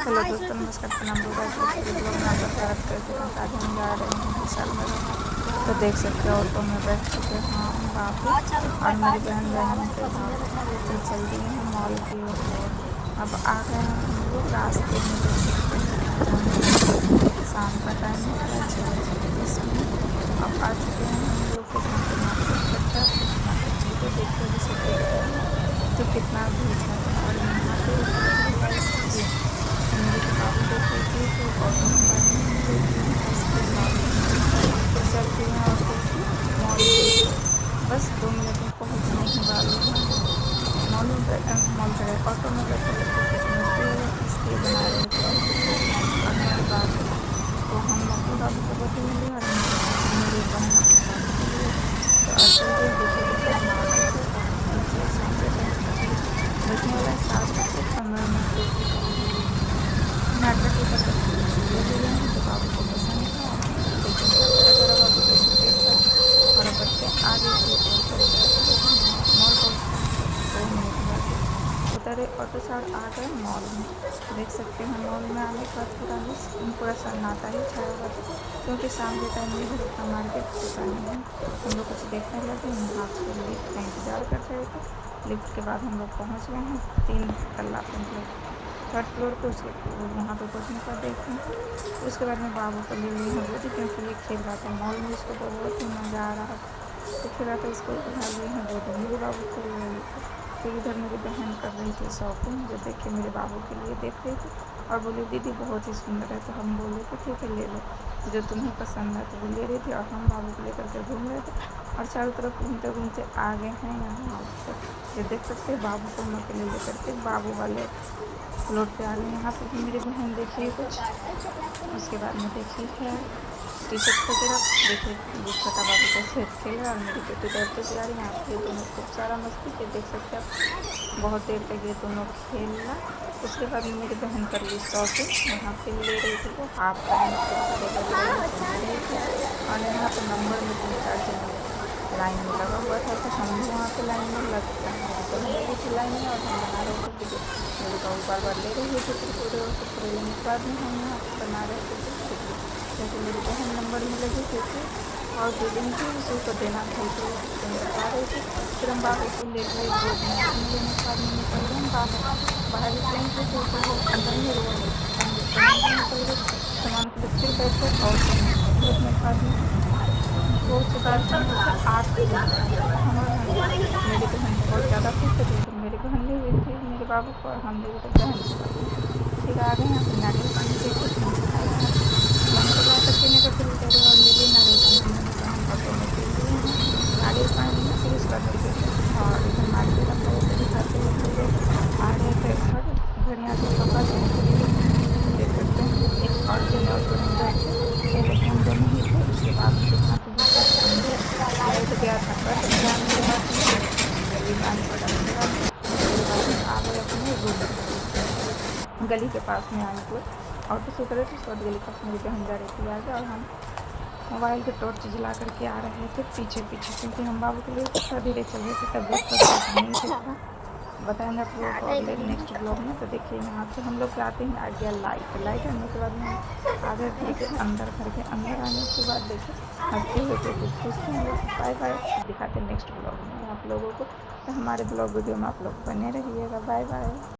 Hello दोस्तों, नमस्कार, प्रणाम। ब्लॉग में आपका स्वागत करते हैं। आज हम जा रहे हैं विशाल में। तो देख सकते हो ऑटो में बैठ चुके हैं हम बाबू और मेरी बहन बहन के साथ। तो चल दिए हैं मॉल की ओर। अब आ गए हैं हम लोग रास्ते में। देख सकते हैं शाम का टाइम है, 6:20। अब आ चुके हैं हम लोग को जहाँ पे मार्केट लगता है उस मार्केट में। तो देखिए अभी सब तो कितना भीड़ है। और यहाँ पे मेरे बाबू देख रही थी तो ऑटो में बैठने नहीं देती हैं। उसके बाद फिर चलती हैं और देखिए मॉल देखिए बस 2 मिनट में पहुँचने ही वाले हैं। मॉल करे ऑटो में बैठे बैठे कुछ मस्ती इसलिए बना रहे थे और मेरे बाबू। तो हम अपने बाबू को बैठे मिले और मेरी बहन अपने बाबू के लिए। तो चल रही देखिए कितना मार्केट है और नीचे सामने बैठने वाला 7 से 15 मिनट नाटक के ऊपर ले लिए हैं। तो बाबू को पसंद था लेकिन छोटा बाबू को छुट्टी था और बच्चे आगे की ओर चल रहे थे। लेकिन मॉल पहुँचने 2 मिनट बाद उतरे ऑटो से आ गए मॉल में। देख सकते हैं मॉल में आने के बाद पूरा सन्नाटा ही छाया हुआ था क्योंकि शाम के टाइम में उतना मार्केट होता नहीं है। हम लोग कुछ देखने लगे, यहाँ पे लिफ्ट का इंतज़ार कर रहे थे। लिफ्ट के बाद हम लोग पहुँच गए हैं 3 तल्ला पे, मतलब 3rd फ्लोर पे। उसके वहाँ पे पहुँचने का देखें। उसके बाद में बाबू को ले ली हम लोग क्योंकि ये खेल रहा था मॉल में। उसको बहुत ही मज़ा आ रहा था तो खेल रहा था। इसको उठा लिए हैं गोदी में। मेरे बाबू खेल रहे थे। फिर इधर मेरी बहन कर रही थी शॉपिंग, जो देखिए मेरे बाबू के लिए देख रही थी और बोली दीदी बहुत ही सुंदर है। तो हम बोले कि ठीक है ले लो, जो तुम्हें पसंद है। तो वो ले रही थी और हम बाबू को लेकर के घूम रहे थे और चारों तरफ घूमते घूमते आ गए हैं यहाँ पर। ये देख सकते हैं बाबू को हम अकेले लेकर के बाबू वाले फ्लोर पे आ गए। यहाँ पर भी मेरी बहन देखिए कुछ। उसके बाद में देखिए है टी शर्ट वगैरह। देखिए ये छोटा बाबू कैसे खेल रहा है और मेरी बेटी दौड़ते जा रही है। यहाँ पे दोनों खूब सारा मस्ती के देख सकते हैं आप। बहुत देर तक ये दोनों खेलना। उसके बाद में मेरी बहन कर ली शॉपिंग। यहाँ पे ले रही थी वो हाफ पैंट और यहाँ पर नंबर में 3-4 जन लाइन में लगा हुआ था। तो हम भी वहाँ पे लाइन में लग गए। तो हम लगी थी लाइन में और हम बना रहे थे वीडियो। मेरे बाबू बार बार ले रही थी कुरकुरे और कुरकुरे लेने के बाद में हम यहाँ पर बना रहे थे वीडियो। जैसे मेरी बहन नंबर में लगी थी और बिलिंग थी उसी को देना था तो बता रही थी। फिर हम बाबू को ले गए गोद में। लेने के बाद में निकल गए हम बाहर निकलेंगे थे तो वो अंदर में रोड निकल गए सामान को। फिर बैठे और देखने के बाद में वो चुका 8 बजे। मेरी बहन बहुत ज़्यादा खुश थी तो मेरी बहन ले गई थी मेरे बाबू को और हम ले गए बहन को। फिर आ गए यहाँ पर नारियल पानी देखे थे मन को जाकर पीने का फिर करे और ले लिए नारियल पानी। मैंने बहन ऑटो में पी लिए हैं नारियल पानी। फिर उसके बाद देखिए और इधर मार्केट हम लोगों को दिखाते हुए हम लोग आ रहे थे घर यहाँ से कपड़ा चेंज के लिए। देख सकते हैं एक और जन ऑटो में बैठे पहले तो हम दोनों ही थे। उसके बाद यहाँ पे लाइट गया था कट जाने के बाद गली आने पड़ा। उसके बाद आ गए अपने रूम गली के पास में आने को ऑटो से उतरे थे। उसके बाद गली पास मेरी बहन जा रही थी आगे और हम मोबाइल के टॉर्च जला करके आ रहे थे पीछे पीछे क्योंकि हम बाबू के लिए थोड़ा धीरे चल रहे थे। तबियत तो नहीं ठीक था। बताएंगे आप लोगों को अगले नेक्स्ट ब्लॉग में। तो देखिए यहाँ से हम लोग आते हैं आ गया लाइट आने के बाद में आगे देखिए अंदर घर के अंदर आने के बाद देखिए हंसते हुए कुछ खुशते हैं लोग। बाय बाय, दिखाते हैं नेक्स्ट ब्लॉग में आप लोगों को। तो हमारे ब्लॉग वीडियो में आप लोग बने रहिएगा। Bye bye.